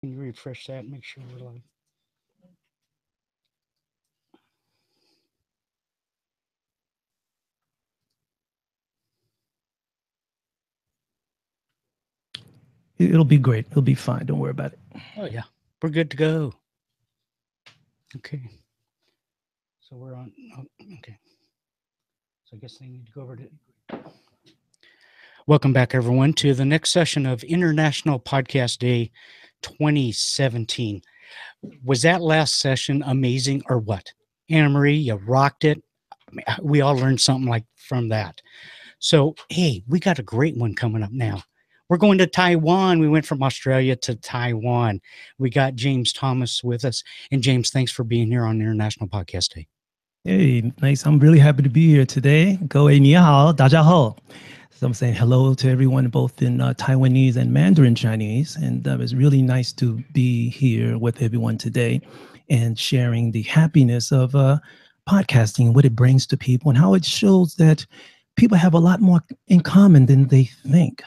Can you refresh that and make sure we're live? It'll be great. It'll be fine. Don't worry about it. Oh, yeah. We're good to go. Okay. So we're on. Oh, okay. So I guess they need to go over to. Welcome back, everyone, to the next session of International Podcast Day 2017. Was that last session amazing or what? Anna Marie, you rocked it. I mean, we all learned something like from that. So, hey, we got a great one coming up now. We're going to Taiwan. We went from Australia to Taiwan. We got James Thomas with us. And James, thanks for being here on International Podcast Day. Hey, nice. I'm really happy to be here today. 各位你好,大家好. So I'm saying hello to everyone, both in Taiwanese and Mandarin Chinese. And it's really nice to be here with everyone today and sharing the happiness of podcasting, what it brings to people, and how it shows that people have a lot more in common than they think.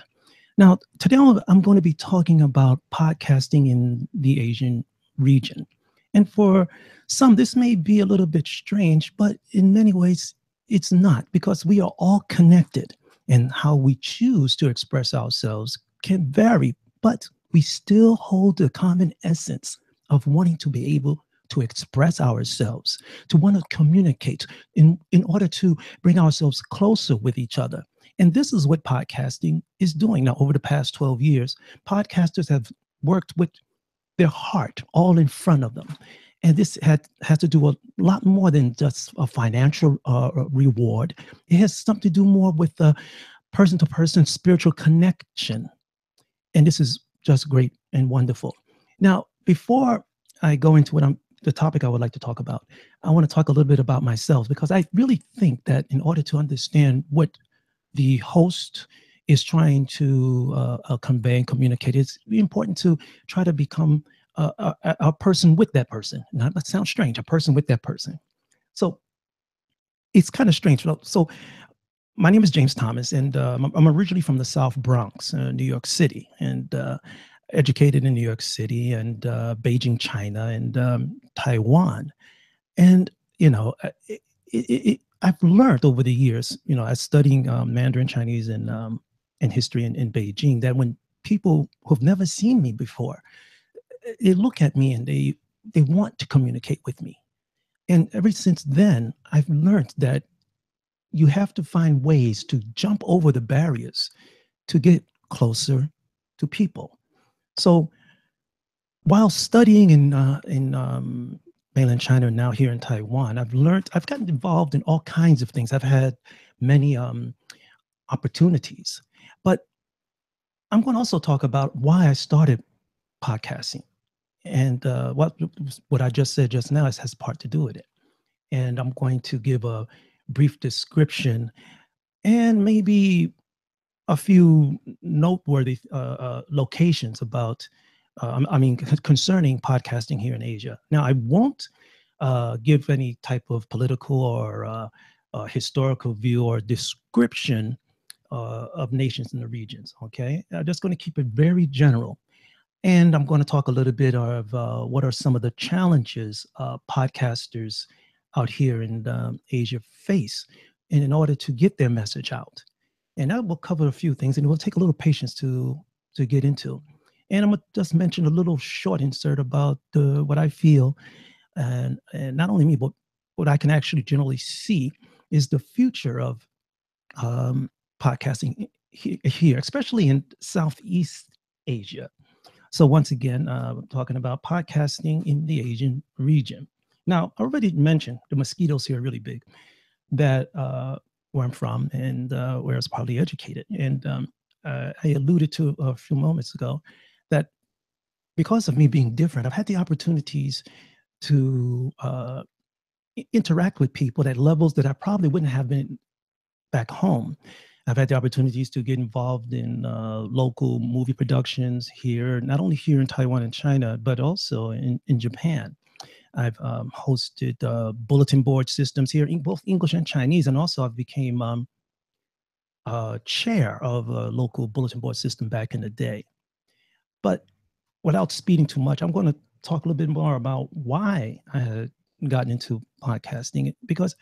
Now, today I'm going to be talking about podcasting in the Asian region. And for some, this may be a little bit strange, but in many ways, it's not, because we are all connected, and how we choose to express ourselves can vary, but we still hold the common essence of wanting to be able to express ourselves, to want to communicate in order to bring ourselves closer with each other. And this is what podcasting is doing. Now, over the past 12 years, podcasters have worked with their heart all in front of them. And this has to do a lot more than just a financial reward. It has something to do more with the person to person spiritual connection. And this is just great and wonderful. Now, before I go into the topic I would like to talk about, I want to talk a little bit about myself, because I really think that in order to understand what the host is trying to convey and communicate, it's important to try to become a person with that person. Now, that sounds strange, a person with that person. So it's kind of strange. So my name is James Thomas, and I'm originally from the South Bronx, New York City, and educated in New York City and Beijing, China, and Taiwan. And, I've learned over the years, as studying Mandarin Chinese and history in Beijing, that when people who've never seen me before, they look at me and they want to communicate with me. And ever since then, I've learned that you have to find ways to jump over the barriers to get closer to people. So while studying in mainland China, and now here in Taiwan, I've gotten involved in all kinds of things. I've had many opportunities, but I'm going to also talk about why I started podcasting, and what I just said just now has part to do with it. And I'm going to give a brief description and maybe a few noteworthy locations about, concerning podcasting here in Asia. Now, I won't give any type of political or historical view or description of nations in the regions. Okay, I'm just going to keep it very general, and I'm going to talk a little bit of what are some of the challenges podcasters out here in Asia face, and in order to get their message out. And that will cover a few things, and it will take a little patience to get into. And I'm gonna just mention a little short insert about what I feel, and not only me, but what I can actually generally see is the future of um, podcasting here, especially in Southeast Asia. So once again, talking about podcasting in the Asian region. Now, I already mentioned the mosquitoes here are really big. That where I'm from and where I was probably educated. And I alluded to a few moments ago that because of me being different, I've had the opportunities to interact with people at levels that I probably wouldn't have been back home. I've had the opportunities to get involved in local movie productions here, not only here in Taiwan and China, but also in Japan. I've hosted bulletin board systems here in both English and Chinese, and also I've became chair of a local bulletin board system back in the day. But without speeding too much, I'm going to talk a little bit more about why I had gotten into podcasting, because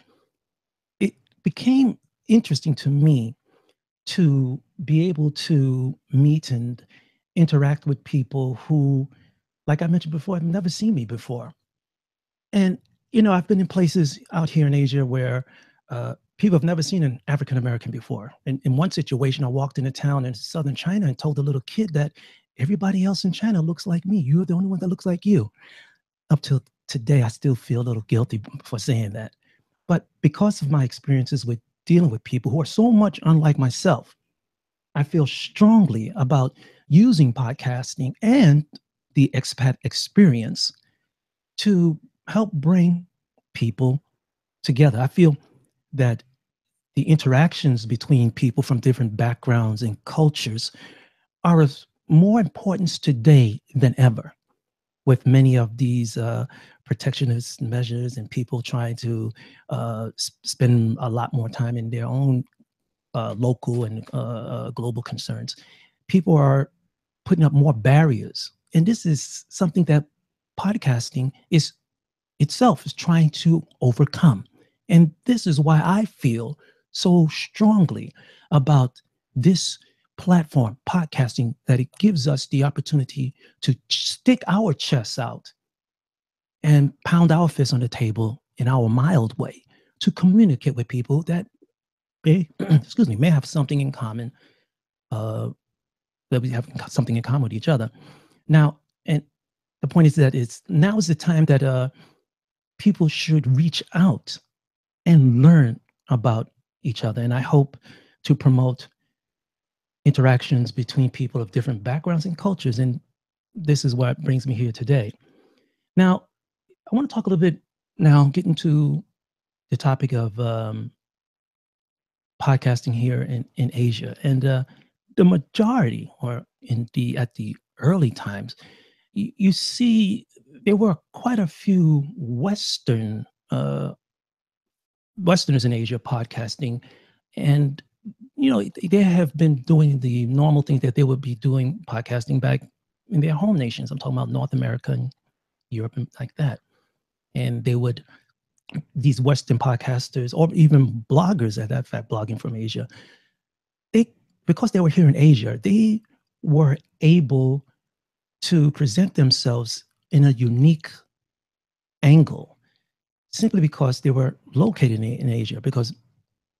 it became interesting to me to be able to meet and interact with people who, like I mentioned before, have never seen me before. And, I've been in places out here in Asia where people have never seen an African American before. In one situation, I walked into town in southern China and told a little kid that everybody else in China looks like me. You're the only one that looks like you. Up till today, I still feel a little guilty for saying that. But because of my experiences with dealing with people who are so much unlike myself, I feel strongly about using podcasting and the expat experience to help bring people together. I feel that the interactions between people from different backgrounds and cultures are of more importance today than ever, with many of these protectionist measures and people trying to spend a lot more time in their own local and global concerns. People are putting up more barriers. And this is something that podcasting is itself is trying to overcome. And this is why I feel so strongly about this platform, podcasting, that it gives us the opportunity to stick our chests out and pound our fists on the table in our mild way to communicate with people that may have something in common, uh, that we have something in common with each other. Now, and the point is that now is the time that people should reach out and learn about each other. And I hope to promote interactions between people of different backgrounds and cultures. And this is what brings me here today. Now, I want to talk a little bit now, get into the topic of podcasting here in Asia. And the majority, or at the early times, you see there were quite a few Westerners in Asia podcasting, and they have been doing the normal thing that they would be doing podcasting back in their home nations. I'm talking about North America and Europe and like that. And these Western podcasters or even bloggers at that fact, blogging from Asia, because they were here in Asia, they were able to present themselves in a unique angle, simply because they were located in Asia, because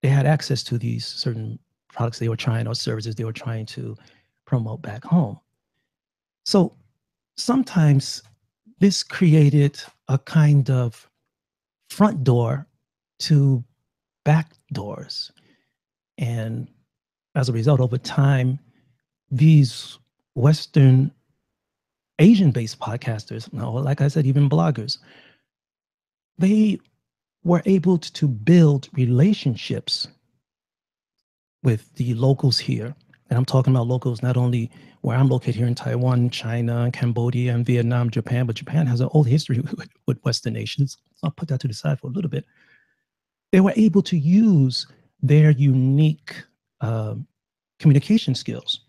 they had access to these certain products they were trying, or services they were trying to promote back home. So sometimes this created a kind of front door to back doors. And as a result, over time, these Western Asian-based podcasters, like I said, even bloggers, they were able to build relationships with the locals here. And I'm talking about locals not only where I'm located here in Taiwan, China, Cambodia, and Vietnam, Japan, but Japan has an old history with Western nations. So I'll put that to the side for a little bit. They were able to use their unique communication skills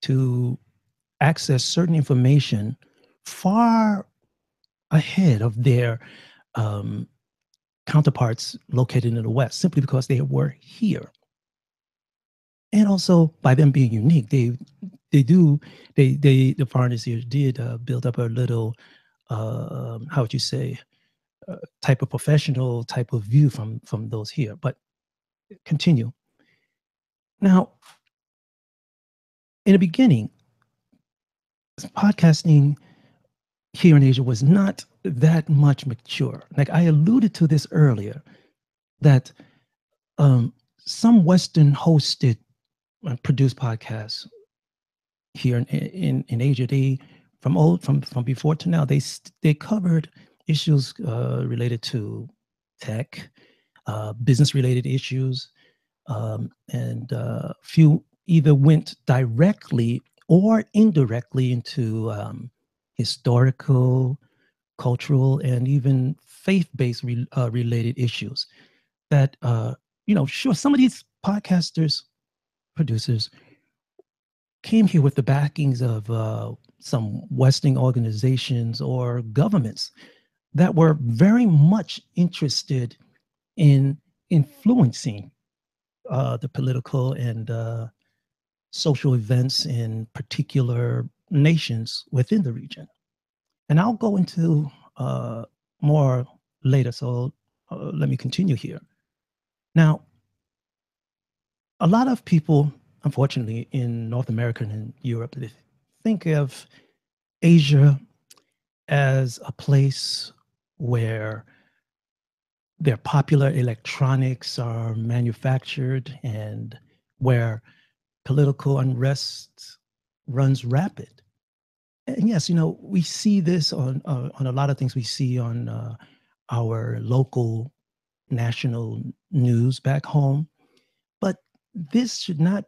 to access certain information far ahead of their counterparts located in the West, simply because they were here. And also, by them being unique, the foreigners here did build up a little, how would you say, type of professional type of view from those here. But continue. Now, in the beginning, podcasting here in Asia was not that much mature. Like I alluded to this earlier, that some Western hosted produced podcasts here in Asia, they from before to now, they covered issues related to tech, business related issues, and few either went directly or indirectly into historical, cultural, and even faith-based related issues. That sure, some of these podcasters, producers, came here with the backings of some Western organizations or governments that were very much interested in influencing the political and social events in particular nations within the region. And I'll go into more later, so let me continue here. Now, a lot of people, unfortunately, in North America and Europe, they think of Asia as a place where their popular electronics are manufactured and where political unrest runs rapid. And yes, we see this on a lot of things we see on our local national news back home. But this should not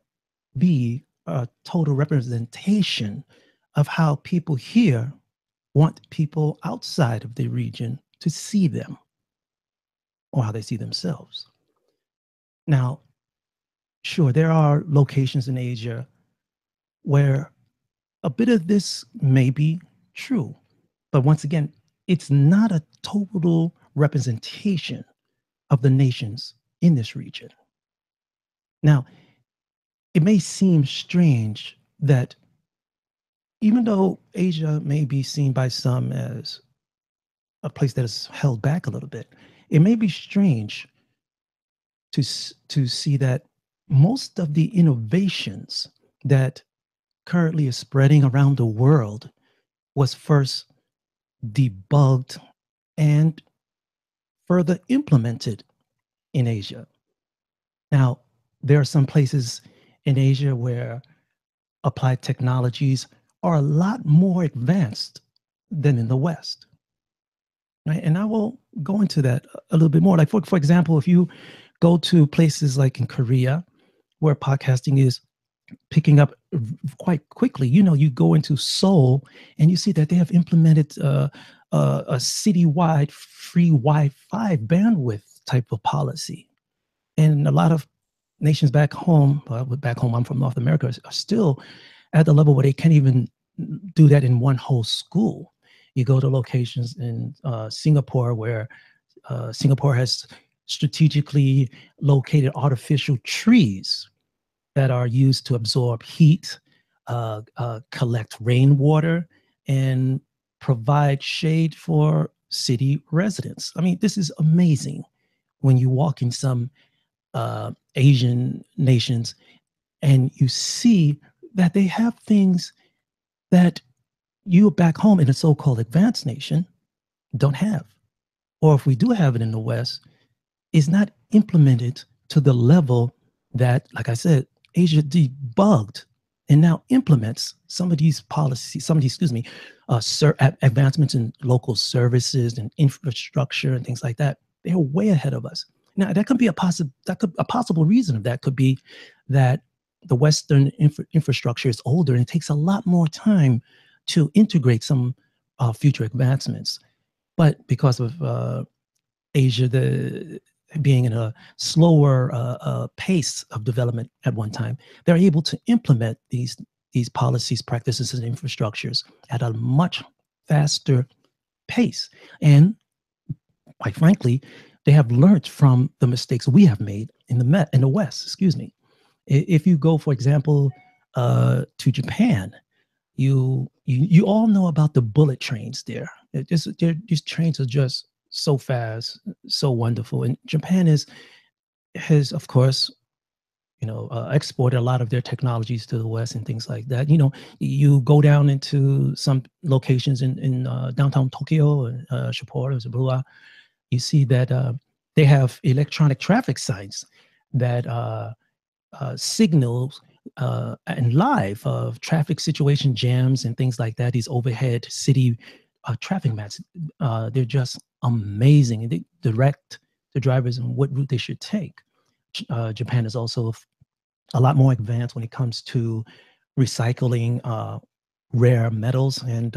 be a total representation of how people here want people outside of the region to see them or how they see themselves. Now, sure, there are locations in Asia where a bit of this may be true, but once again, it's not a total representation of the nations in this region. Now, it may seem strange that even though Asia may be seen by some as a place that is held back a little bit, it may be strange to see that most of the innovations that currently is spreading around the world was first debugged and further implemented in Asia. Now, there are some places in Asia where applied technologies are a lot more advanced than in the West. Right? And I will go into that a little bit more. Like, for example, if you go to places like in Korea, where podcasting is picking up quite quickly, you go into Seoul and you see that they have implemented a citywide free Wi-Fi bandwidth type of policy. And a lot of nations back home, I'm from North America, are still at the level where they can't even do that in one whole school. You go to locations in Singapore where Singapore has strategically located artificial trees that are used to absorb heat, collect rainwater, and provide shade for city residents. I mean, this is amazing when you walk in some Asian nations and you see that they have things that you back home in a so-called advanced nation don't have. Or if we do have it in the West, it's not implemented to the level that, like I said, Asia debugged and now implements some of these policies, advancements in local services and infrastructure and things like that. They're way ahead of us. Now, that could be a possible reason of that could be that the Western infrastructure is older and it takes a lot more time to integrate some future advancements. But because of Asia being in a slower pace of development at one time, they're able to implement these policies, practices, and infrastructures at a much faster pace. And quite frankly, they have learned from the mistakes we have made in the West. Excuse me. If you go, for example, to Japan, you all know about the bullet trains there. These trains are just so fast, so wonderful. And Japan has, of course, exported a lot of their technologies to the West and things like that. You go down into some locations in downtown Tokyo, Sapporo, Zabuza, you see that they have electronic traffic signs that signals and live of traffic situation jams and things like that. These overhead city traffic maps, they're just amazing. And they direct the drivers on what route they should take. Japan is also a lot more advanced when it comes to recycling rare metals and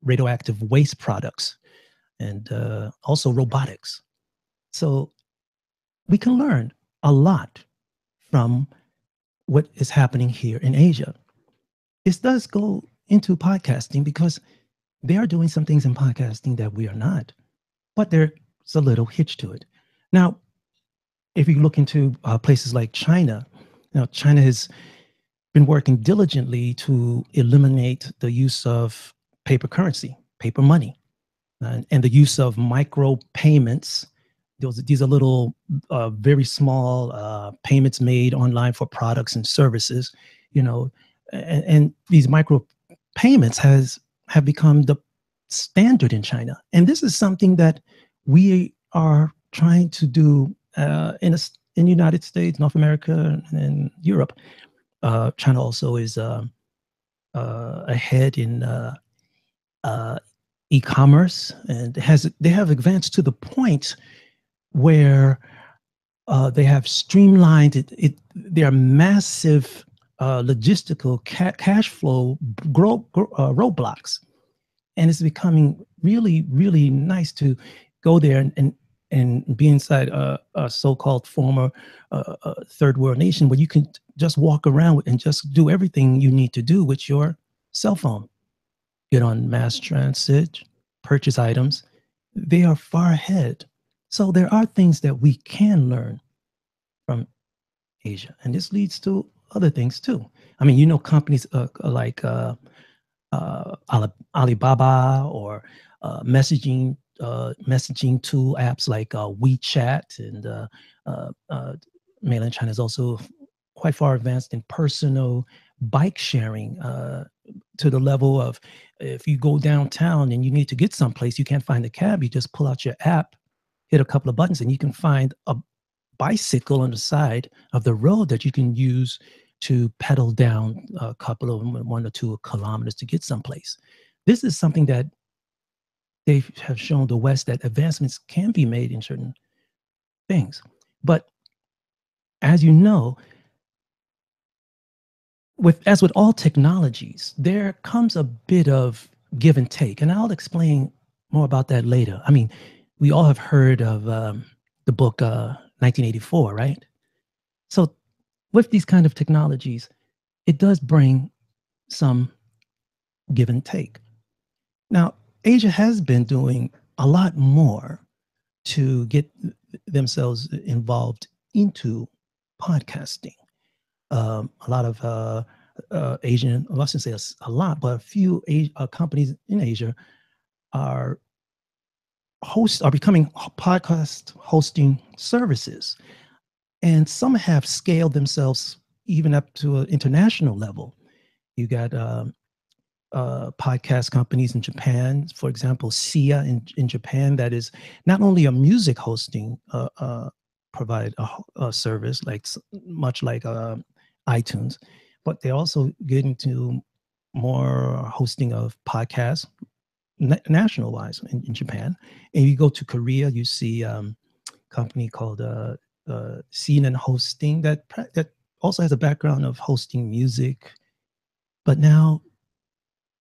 radioactive waste products, and also robotics. So we can learn a lot from what is happening here in Asia. This does go into podcasting because they are doing some things in podcasting that we are not, but there's a little hitch to it. Now, if you look into places like China, China has been working diligently to eliminate the use of paper currency, paper money, and the use of micro payments. These are little, very small payments made online for products and services, and these micro payments have become the standard in China. And this is something that we are trying to do in the United States, North America, and Europe. China also is ahead in uh, e-commerce, and they have advanced to the point where they have streamlined their massive logistical cash flow roadblocks, and it's becoming really, really nice to go there and be inside a so-called former third world nation where you can just walk around and just do everything you need to do with your cell phone. Get on mass transit, purchase items. They are far ahead. So there are things that we can learn from Asia, and this leads to other things too. I mean, companies like Alibaba, or messaging tool apps like WeChat, and mainland China is also quite far advanced in personal bike sharing, to the level of, if you go downtown and you need to get someplace, you can't find a cab, you just pull out your app, hit a couple of buttons, and you can find a bicycle on the side of the road that you can use to pedal down a couple of 1 or 2 kilometers to get someplace. This is something that they have shown the West that advancements can be made in certain things. But as you know, as with all technologies, there comes a bit of give and take, and I'll explain more about that later. I mean, we all have heard of the book 1984, right? So with these kind of technologies, it does bring some give and take. Now, Asia has been doing a lot more to get themselves involved into podcasting. A lot of Asian, I mustn't say a lot, but a few companies in Asia are becoming podcast hosting services, and some have scaled themselves even up to an international level. You got podcast companies in Japan, for example, Sia in Japan, that is not only a music hosting provide a service much like iTunes, but they also get into more hosting of podcasts national wise in Japan. And you go to Korea, you see company called CNN Hosting that also has a background of hosting music, but now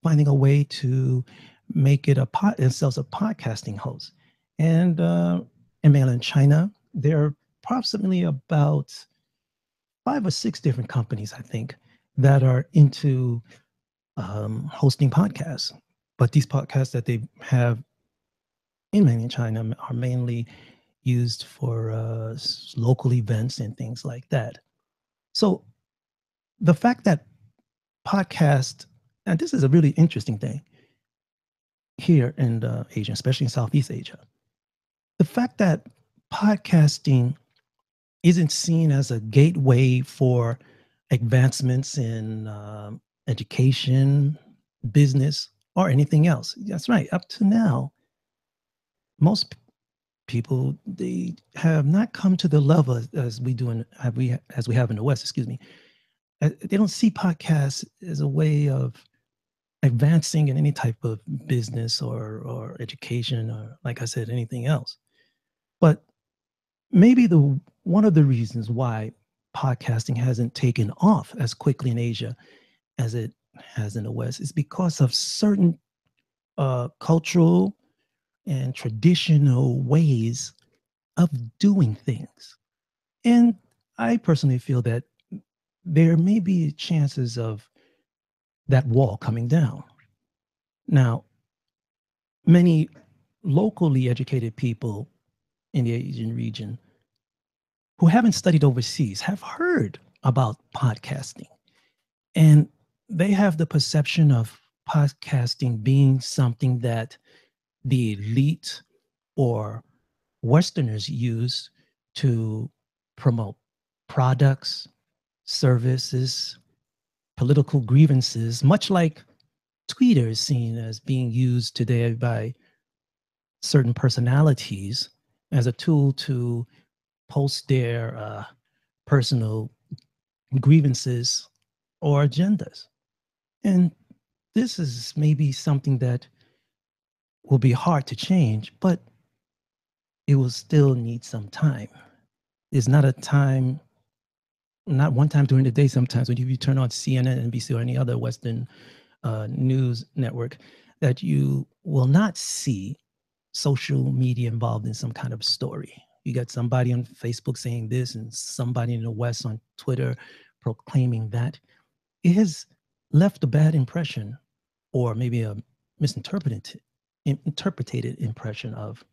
finding a way to make it themselves a podcasting host. And in mainland China, there are approximately about 5 or 6 different companies, I think, that are into hosting podcasts. But these podcasts that they have in mainland China are mainly used for local events and things like that. So the fact that podcast, and this is a really interesting thing here in Asia, especially in Southeast Asia, the fact that podcasting isn't seen as a gateway for advancements in education, business, or anything else. That's right. Up to now, most people, they have not come to the level as we do as we have in the West. Excuse me. They don't see podcasts as a way of advancing in any type of business or education, or, like I said, anything else. But maybe one of the reasons why podcasting hasn't taken off as quickly in Asia as it has in the West is because of certain cultural and traditional ways of doing things. And I personally feel that there may be chances of that wall coming down. Now, many locally educated people in the Asian region who haven't studied overseas have heard about podcasting. And they have the perception of podcasting being something that the elite or Westerners use to promote products, services, political grievances, much like Twitter is seen as being used today by certain personalities as a tool to post their personal grievances or agendas. And this is maybe something that will be hard to change, but it will still need some time. It's not a time, not one time during the day. Sometimes when you turn on CNN, NBC, or any other Western news network, that you will not see social media involved in some kind of story. You got somebody on Facebook saying this and somebody in the West on Twitter proclaiming that. It has left a bad impression, or maybe a misinterpreted impression of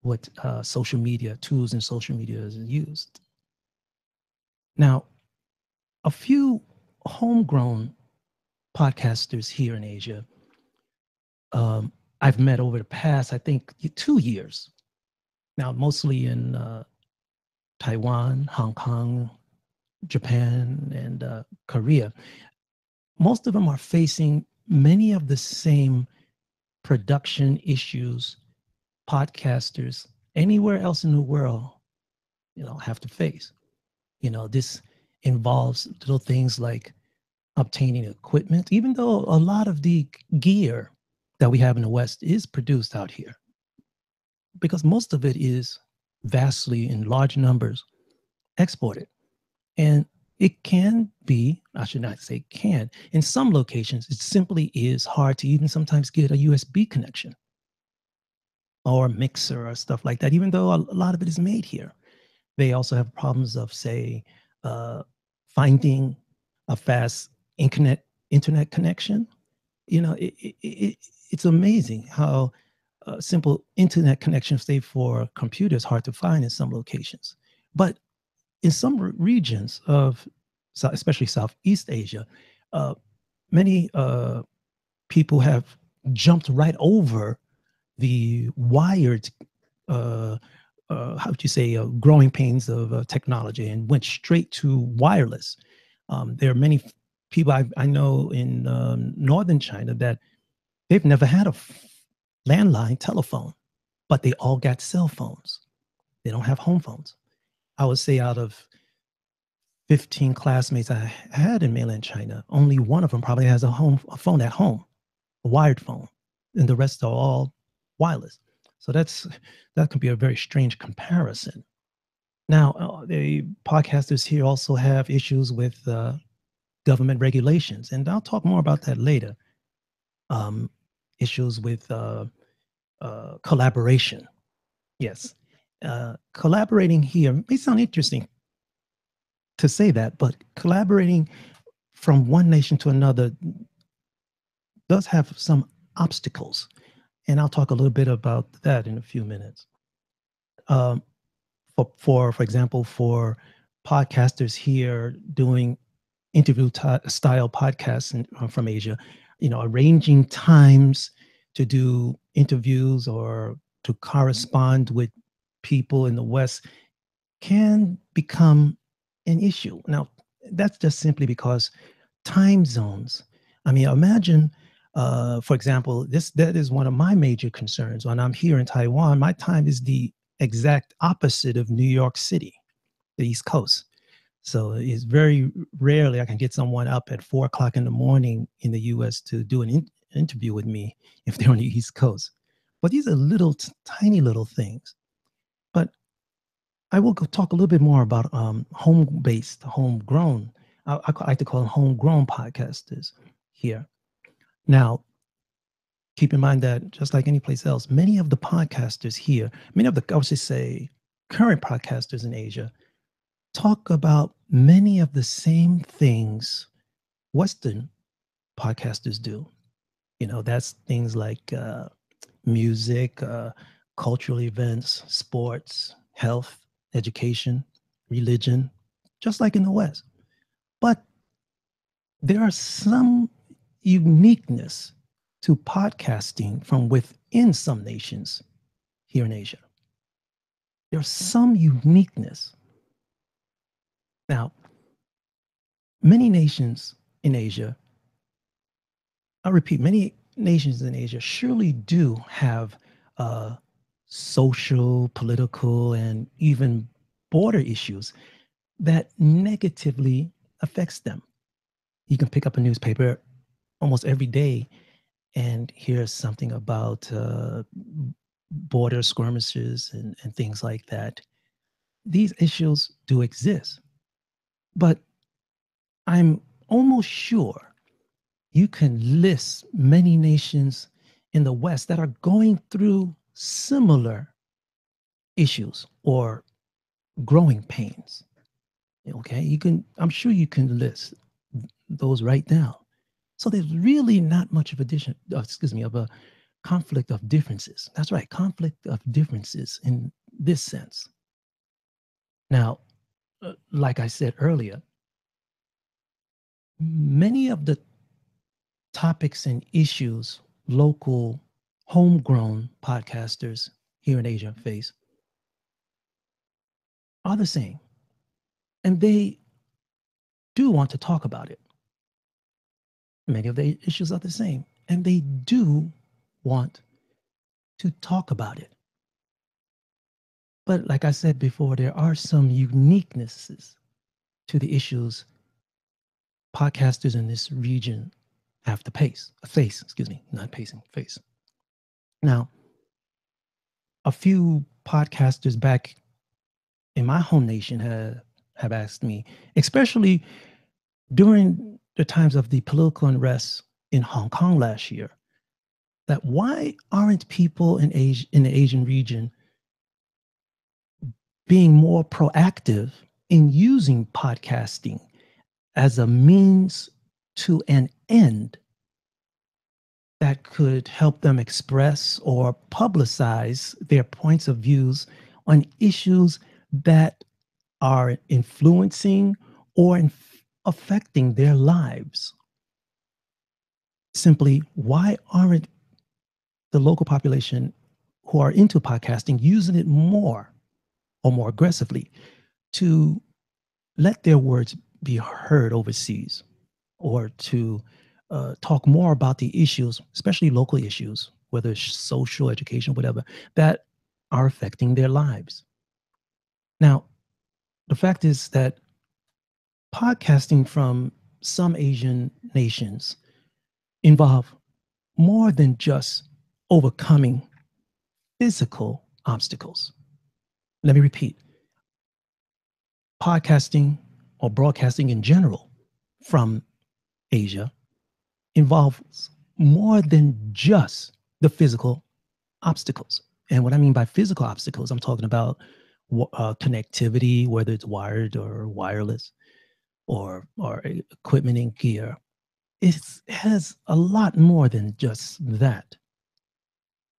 what social media tools and social media is used. Now, a few homegrown podcasters here in Asia I've met over the past, I think, 2 years. Now, mostly in Taiwan, Hong Kong, Japan, and Korea. Most of them are facing many of the same production issues podcasters anywhere else in the world, have to face. This involves little things like obtaining equipment, even though a lot of the gear that we have in the West is produced out here, because most of it is vastly in large numbers exported. And it can be, I should not say can, in some locations, it simply is hard to even sometimes get a USB connection or a mixer or stuff like that, even though a lot of it is made here. They also have problems of, say, finding a fast internet connection. It's amazing how simple internet connections, say, for computers, hard to find in some locations. But in some regions of, especially Southeast Asia, many people have jumped right over the wired, how would you say, growing pains of technology, and went straight to wireless. There are many people I know in northern China that they've never had a landline telephone, but they all got cell phones. They don't have home phones. I would say out of 15 classmates I had in mainland China, only one of them probably has a phone at home, a wired phone, and the rest are all wireless. So that can be a very strange comparison. Now, the podcasters here also have issues with government regulations, and I'll talk more about that later. Issues with collaboration. Yes, collaborating here may sound interesting to say that, but collaborating from one nation to another does have some obstacles. And I'll talk a little bit about that in a few minutes. For example, for podcasters here doing interview style podcasts from Asia, arranging times to do interviews or to correspond with people in the West can become an issue. Now, that's just simply because time zones. I mean, imagine, for example, that is one of my major concerns. When I'm here in Taiwan, my time is the exact opposite of New York City, the East Coast. So it's very rarely I can get someone up at 4 o'clock in the morning in the US to do an interview with me if they're on the East Coast. But these are little, tiny little things. But I will talk a little bit more about home-based, homegrown. I like to call them homegrown podcasters here. Now, keep in mind that just like any place else, many of the podcasters here, many of the, I would just say, current podcasters in Asia, talk about many of the same things Western podcasters do. That's things like music, cultural events, sports, health, education, religion, just like in the West. But there are some uniqueness to podcasting from within some nations here in Asia. There's some uniqueness. Now, many nations in Asia, I repeat, many nations in Asia surely do have social, political, and even border issues that negatively affects them. You can pick up a newspaper almost every day and hear something about border skirmishes and things like that. These issues do exist, but I'm almost sure you can list many nations in the West that are going through similar issues or growing pains. Okay, I'm sure you can list those right now. So there's really not much of of a conflict of differences. That's right, conflict of differences in this sense. Now, like I said earlier, many of the topics and issues local, homegrown podcasters here in Asia face are the same. And they do want to talk about it. Many of the issues are the same. And they do want to talk about it. But like I said before, there are some uniquenesses to the issues podcasters in this region have to face. Now, a few podcasters back in my home nation have asked me, especially during the times of the political unrest in Hong Kong last year, that why aren't people in the Asian region being more proactive in using podcasting as a means to an end that could help them express or publicize their points of views on issues that are influencing or affecting their lives. Simply, why aren't the local population who are into podcasting using it more or more aggressively to let their words be heard overseas, or to talk more about the issues, especially local issues, whether it's social, education, whatever, that are affecting their lives? Now, the fact is that podcasting from some Asian nations involve more than just overcoming physical obstacles. Let me repeat. Podcasting or broadcasting in general from Asia involves more than just the physical obstacles. And what I mean by physical obstacles, I'm talking about connectivity, whether it's wired or wireless, or equipment and gear. It has a lot more than just that.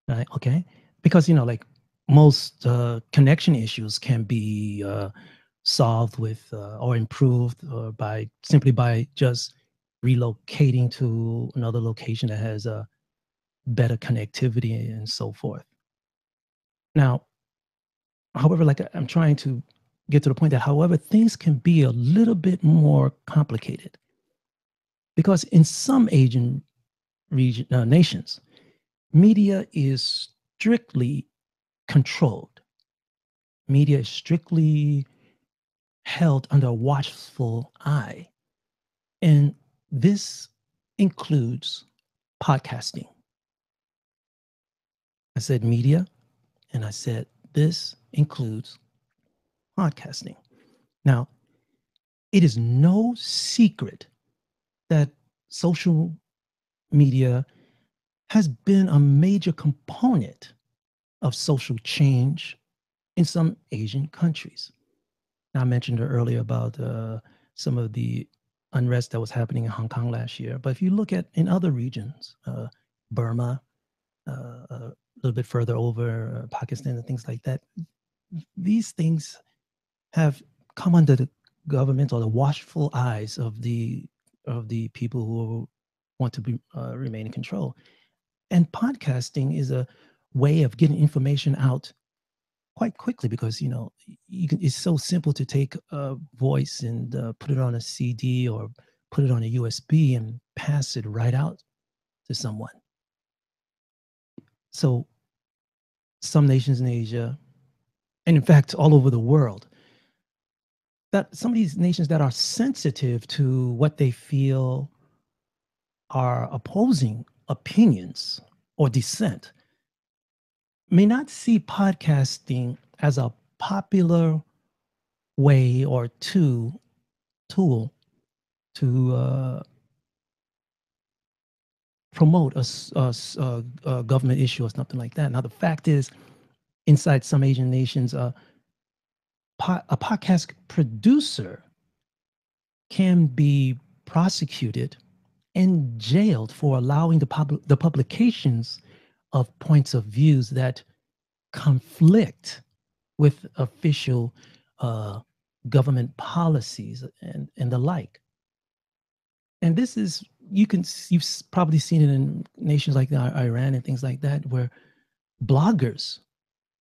Right? Okay. Because, like most connection issues can be solved with or improved by just relocating to another location that has a better connectivity and so forth. Now, however, like I'm trying to get to the point that, however, things can be a little bit more complicated because in some Asian nations, media is strictly controlled. Media is strictly held under a watchful eye. And this includes podcasting. I said media, and I said this includes podcasting. Now, it is no secret that social media has been a major component of social change in some Asian countries. Now, I mentioned earlier about some of the unrest that was happening in Hong Kong last year. But if you look at in other regions, Burma, a little bit further over, Pakistan and things like that, these things have come under the government or the watchful eyes of the people who want to remain in control. And podcasting is a way of getting information out quite quickly because it's so simple to take a voice and put it on a CD or put it on a USB and pass it right out to someone. So some nations in Asia, and in fact all over the world, that some of these nations that are sensitive to what they feel are opposing opinions or dissent may not see podcasting as a popular way or tool to promote a government issue or something like that. Now, the fact is, inside some Asian nations, a podcast producer can be prosecuted and jailed for allowing the publications of points of views that conflict with official government policies and the like. And this is, you've probably seen it in nations like Iran and things like that, where bloggers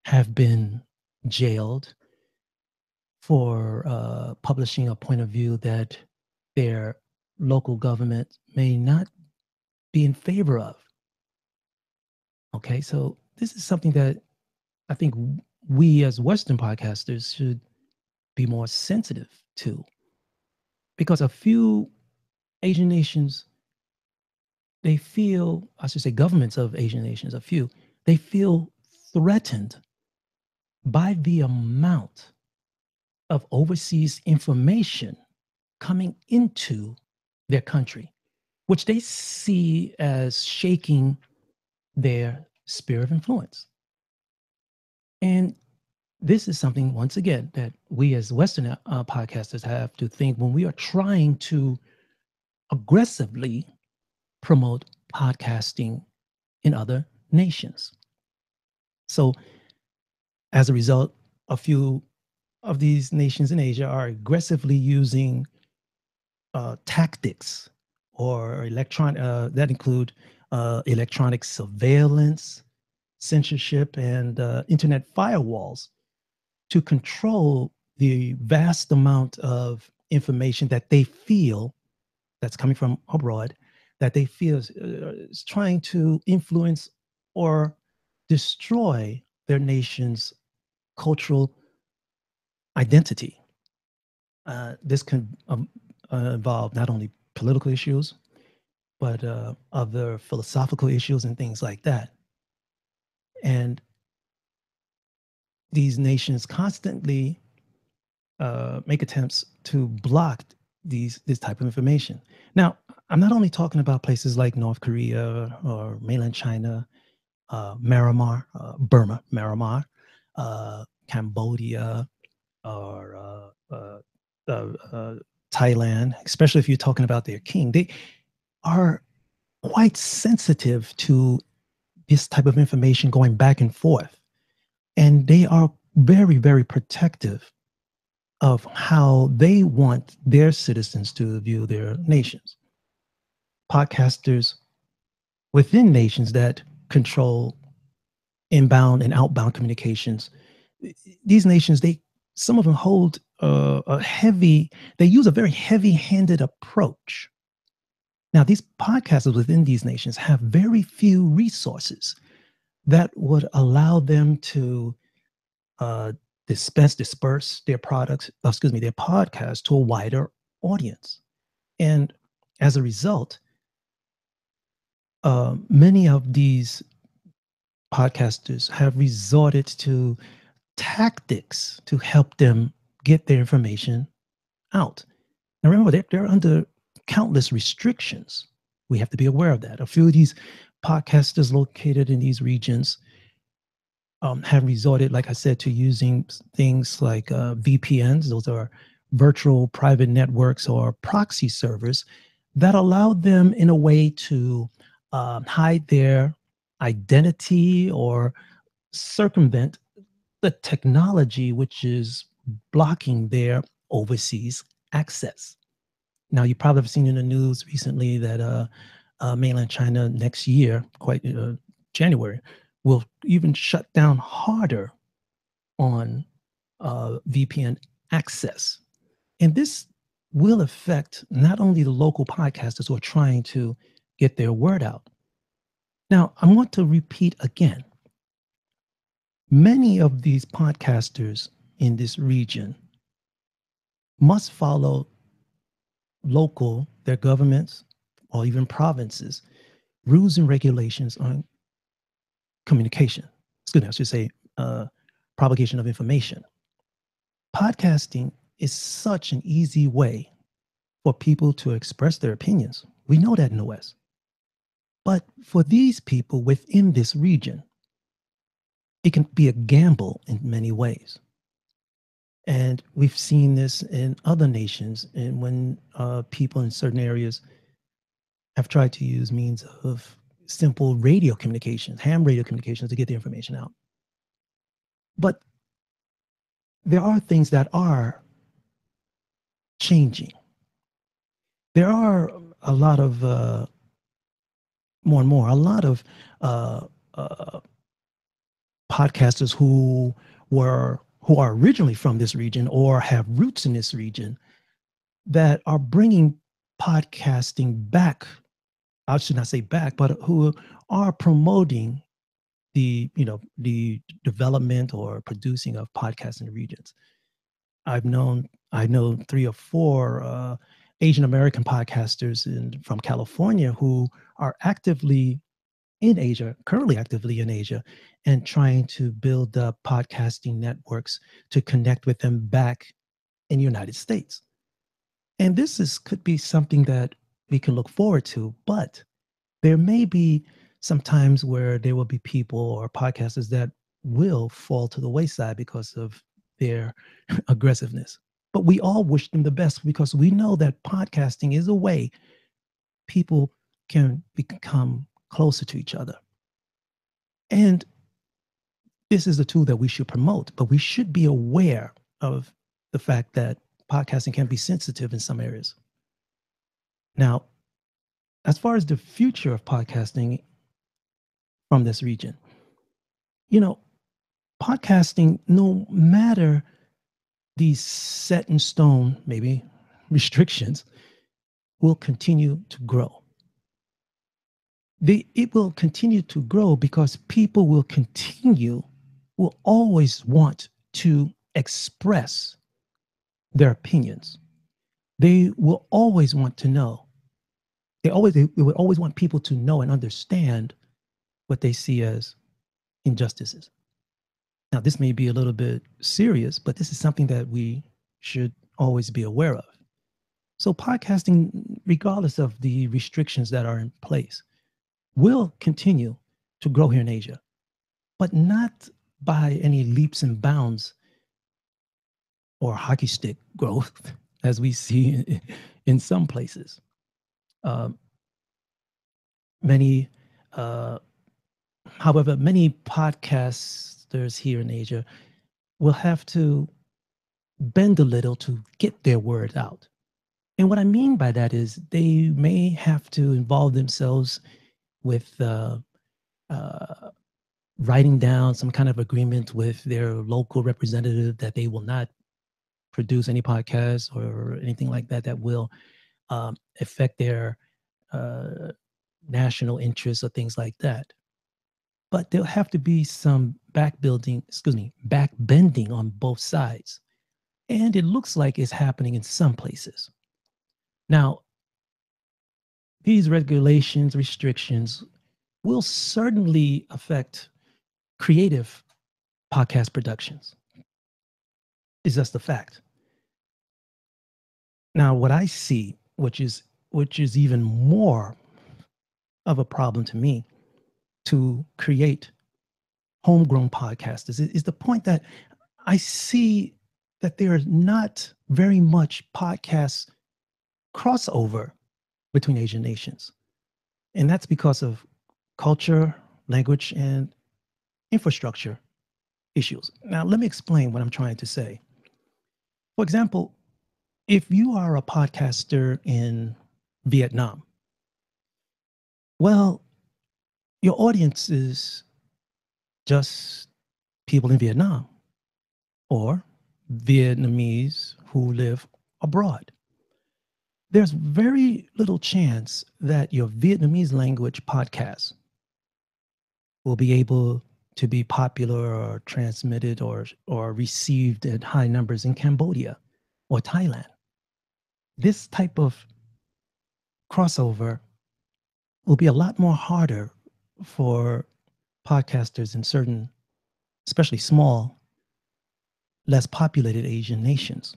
have been jailed for publishing a point of view that their local government may not be in favor of. Okay, so this is something that I think we as Western podcasters should be more sensitive to, because a few Asian nations, they feel, I should say governments of Asian nations, a few, they feel threatened by the amount of overseas information coming into their country, which they see as shaking their sphere of influence. And this is something, once again, that we as Western podcasters have to think when we are trying to aggressively promote podcasting in other nations. So as a result, a few of these nations in Asia are aggressively using tactics or that include electronic surveillance, censorship, and internet firewalls to control the vast amount of information that they feel that's coming from abroad, that they feel is trying to influence or destroy their nation's cultural identity. This can involve not only political issues, but other philosophical issues and things like that. And these nations constantly make attempts to block this type of information. Now, I'm not only talking about places like North Korea or mainland China, Myanmar, Burma, Myanmar, Cambodia, or Thailand, especially if you're talking about their king. They are quite sensitive to this type of information going back and forth. And they are very, very protective of how they want their citizens to view their nations. Podcasters within nations that control inbound and outbound communications, these nations, some of them hold they use a very heavy-handed approach. Now, these podcasters within these nations have very few resources that would allow them to disperse their podcast to a wider audience. And as a result, many of these podcasters have resorted to tactics to help them get their information out. Now, remember, they're under countless restrictions. We have to be aware of that. A few of these podcasters located in these regions have resorted, like I said, to using things like VPNs. Those are virtual private networks or proxy servers that allow them in a way to hide their identity or circumvent the technology which is blocking their overseas access. Now, you probably have seen in the news recently that mainland China next year, quite January, will even shut down harder on VPN access. And this will affect not only the local podcasters who are trying to get their word out. Now, I want to repeat again, many of these podcasters in this region must follow their governments, or even provinces, rules and regulations on communication. Excuse me, I should say propagation of information. Podcasting is such an easy way for people to express their opinions. We know that in the West. But for these people within this region, it can be a gamble in many ways. And we've seen this in other nations, and when people in certain areas have tried to use means of simple radio communications, ham radio communications, to get the information out. But there are things that are changing. There are a lot of more and more, a lot of podcasters who are originally from this region or have roots in this region that are bringing podcasting back. I should not say back, but who are promoting the development or producing of podcasts in the regions. I know 3 or 4 Asian American podcasters from California who are actively in Asia, currently actively in Asia, and trying to build up podcasting networks to connect with them back in the United States. And this could be something that we can look forward to, but there may be some times where there will be people or podcasters that will fall to the wayside because of their aggressiveness. But we all wish them the best because we know that podcasting is a way people can become closer to each other. And this is a tool that we should promote, but we should be aware of the fact that podcasting can be sensitive in some areas. Now, as far as the future of podcasting from this region, podcasting, no matter these set in stone, maybe restrictions, will continue to grow. It will continue to grow because people will always want to express their opinions. They will always want to know. They will always want people to know and understand what they see as injustices. Now, this may be a little bit serious, but this is something that we should always be aware of. So podcasting, regardless of the restrictions that are in place, will continue to grow here in Asia, but not by any leaps and bounds or hockey stick growth as we see in some places. However, many podcasters here in Asia will have to bend a little to get their word out. And what I mean by that is they may have to involve themselves with writing down some kind of agreement with their local representative that they will not produce any podcasts or anything like that that will affect their national interests or things like that. But there'll have to be some backbending on both sides. And it looks like it's happening in some places. Now, these regulations, restrictions will certainly affect creative podcast productions. It's just a fact. Now, what I see, which is even more of a problem to me, to create homegrown podcasters, is the point that I see that there is not very much podcast crossover between Asian nations. And that's because of culture, language, and infrastructure issues. Now, let me explain what I'm trying to say. For example, if you are a podcaster in Vietnam, well, your audience is just people in Vietnam or Vietnamese who live abroad. There's very little chance that your Vietnamese language podcast will be able to be popular or transmitted or received at high numbers in Cambodia or Thailand. This type of crossover will be a lot more harder for podcasters in certain, especially small, less populated Asian nations.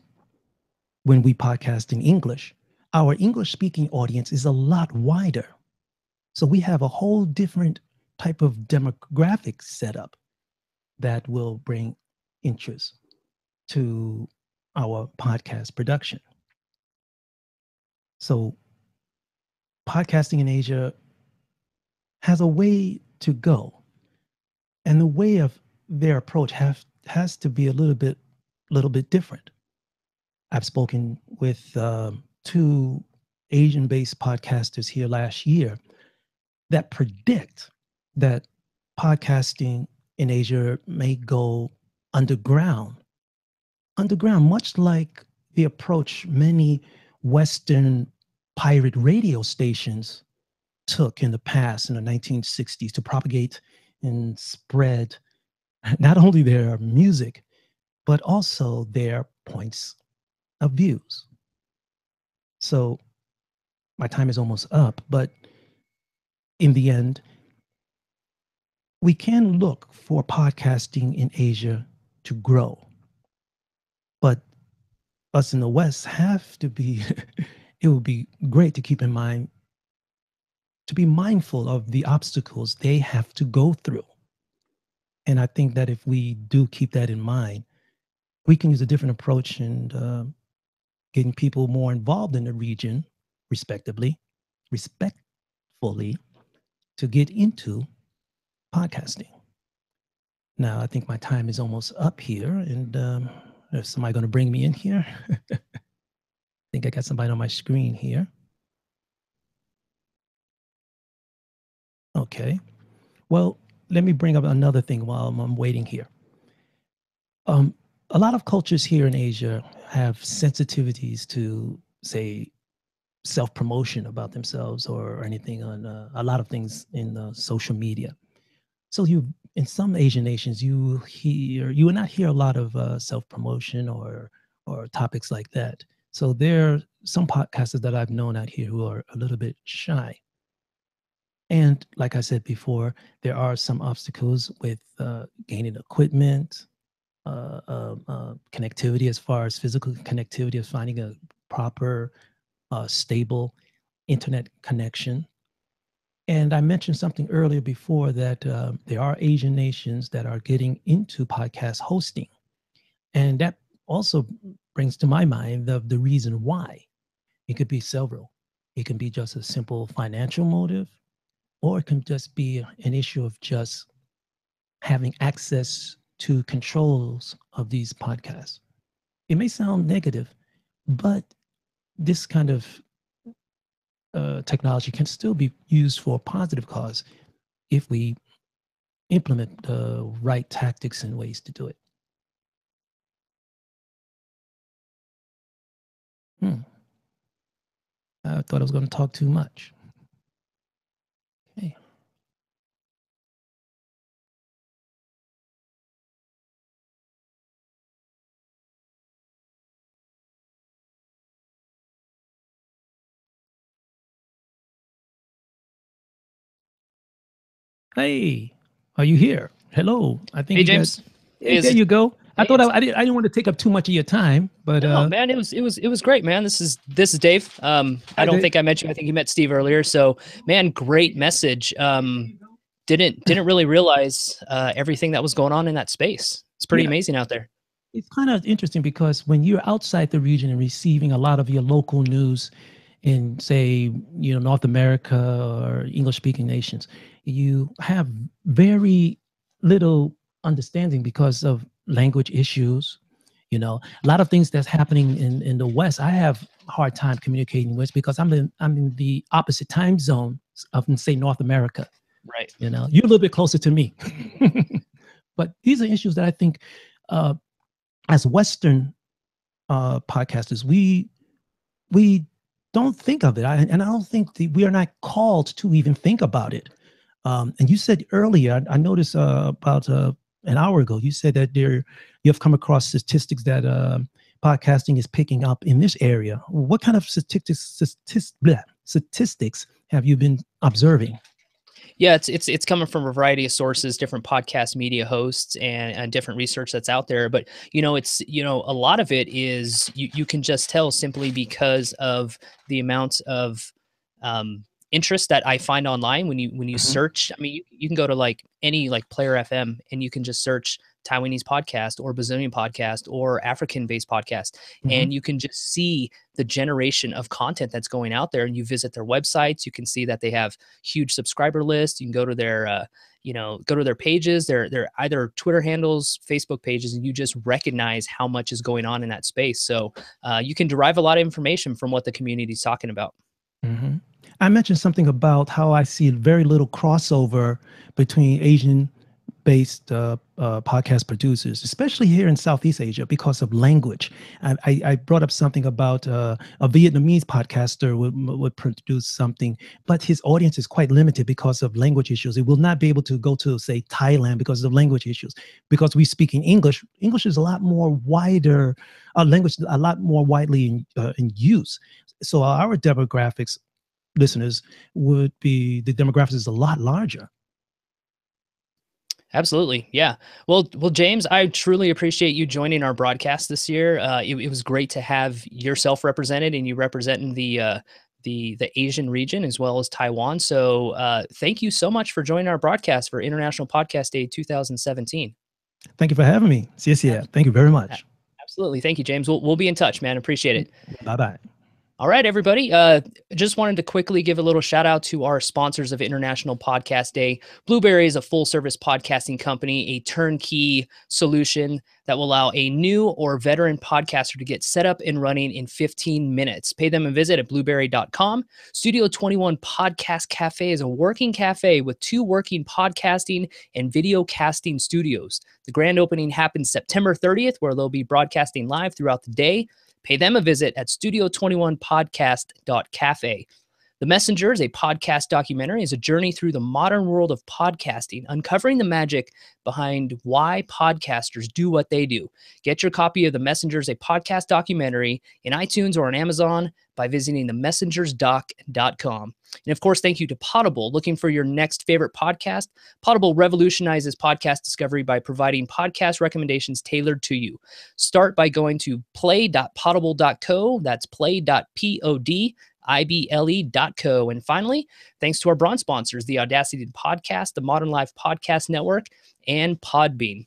When we podcast in English, our English speaking audience is a lot wider. So we have a whole different type of demographic setup that will bring interest to our podcast production. So podcasting in Asia has a way to go, and the way of their approach has to be a little bit different. I've spoken with two Asian-based podcasters here last year that predict that podcasting in Asia may go underground, much like the approach many Western pirate radio stations took in the past in the 1960s to propagate and spread not only their music, but also their points of views. So my time is almost up, but in the end, we can look for podcasting in Asia to grow. But us in the West have to be, it would be great to keep in mind, to be mindful of the obstacles they have to go through. And I think that if we do keep that in mind, we can use a different approach and getting people more involved in the region, respectively, respectfully, to get into podcasting. Now, I think my time is almost up here, and is somebody going to bring me in here? I think I got somebody on my screen here. Okay. Well, let me bring up another thing while I'm waiting here. A lot of cultures here in Asia have sensitivities to, say, self-promotion about themselves or anything on a lot of things in social media. So in some Asian nations, you will not hear a lot of self-promotion or topics like that. So there are some podcasters that I've known out here who are a little bit shy. And like I said before, there are some obstacles with gaining equipment, connectivity, as far as physical connectivity, as finding a proper, stable internet connection. And I mentioned something earlier before that there are Asian nations that are getting into podcast hosting. And that also brings to my mind the reason why. It could be several. It can be just a simple financial motive, or it can just be an issue of just having access to controls of these podcasts. It may sound negative, but this kind of technology can still be used for a positive cause if we implement the right tactics and ways to do it. I thought I was going to talk too much. Okay. Hey, are you here? Hello. I think Hey, James. Hey, there you go. I Hey, thought I didn't want to take up too much of your time, but no, man, it was great, man. This is Dave. I don't think I met you. I think you met Steve earlier. So, man, great message. Didn't really realize everything that was going on in that space. It's pretty amazing out there. It's kind of interesting because when you're outside the region and receiving a lot of your local news in, say, North America or English-speaking nations, you have very little understanding because of language issues. A lot of things that's happening in the West, I have a hard time communicating with because I'm in the opposite time zone of, say, North America. Right. You're a little bit closer to me. But these are issues that I think, as Western podcasters, we don't think of it, and I don't think we are not called to even think about it. And you said earlier, I noticed about an hour ago, you said that you have come across statistics that podcasting is picking up in this area. What kind of statistics have you been observing? Yeah, it's coming from a variety of sources, different podcast media hosts and different research that's out there. But it's a lot of it is you can just tell simply because of the amount of interest that I find online when you search. I mean, you can go to like any Player FM and you can just search Taiwanese podcast or Brazilian podcast or African-based podcast, and you can just see the generation of content that's going out there. And you visit their websites, you can see that they have huge subscriber lists. You can go to their go to their pages, their either Twitter handles, Facebook pages, and you just recognize how much is going on in that space. So you can derive a lot of information from what the community is talking about. I mentioned something about how I see very little crossover between Asian-based podcast producers, especially here in Southeast Asia, because of language. I brought up something about a Vietnamese podcaster would produce something, but his audience is quite limited because of language issues. It will not be able to go to, say, Thailand because of language issues. Because we speak in English, English is a lot more wider, language a lot more widely in use. So our demographics, listeners, would be, the demographics is a lot larger. Absolutely. Yeah. Well, James, I truly appreciate you joining our broadcast this year. It was great to have yourself represented and you representing the Asian region as well as Taiwan. So thank you so much for joining our broadcast for International Podcast Day 2017. Thank you for having me. Yes. Thank you very much. Absolutely. Thank you, James. We'll be in touch, man. Appreciate it. Bye-bye. All right, everybody. Just wanted to quickly give a little shout out to our sponsors of International Podcast Day. Blueberry is a full service podcasting company, a turnkey solution that will allow a new or veteran podcaster to get set up and running in 15 minutes. Pay them a visit at blueberry.com. Studio 21 Podcast Cafe is a working cafe with 2 working podcasting and video casting studios. The grand opening happens September 30th, where they'll be broadcasting live throughout the day. Pay them a visit at studio21podcast.cafe. The Messengers, a podcast documentary, is a journey through the modern world of podcasting, uncovering the magic behind why podcasters do what they do. Get your copy of The Messengers, a podcast documentary, in iTunes or on Amazon by visiting themessengersdoc.com. And of course, thank you to Potable. Looking for your next favorite podcast? Potable revolutionizes podcast discovery by providing podcast recommendations tailored to you. Start by going to play.potable.co. That's play.podibele.co. And finally, thanks to our bronze sponsors, the Audacity Podcast, the Modern Life Podcast Network, and Podbean.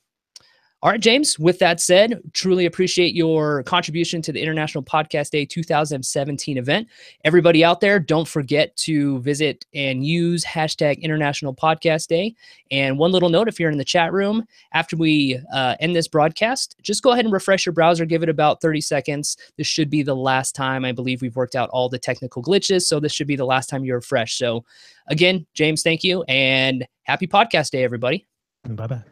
All right, James, with that said, truly appreciate your contribution to the International Podcast Day 2017 event. Everybody out there, don't forget to visit and use hashtag International Podcast Day. And one little note, if you're in the chat room, after we end this broadcast, just go ahead and refresh your browser, give it about 30 seconds. This should be the last time. I believe we've worked out all the technical glitches, so this should be the last time you refresh. So again, James, thank you, and happy Podcast Day, everybody. Bye-bye.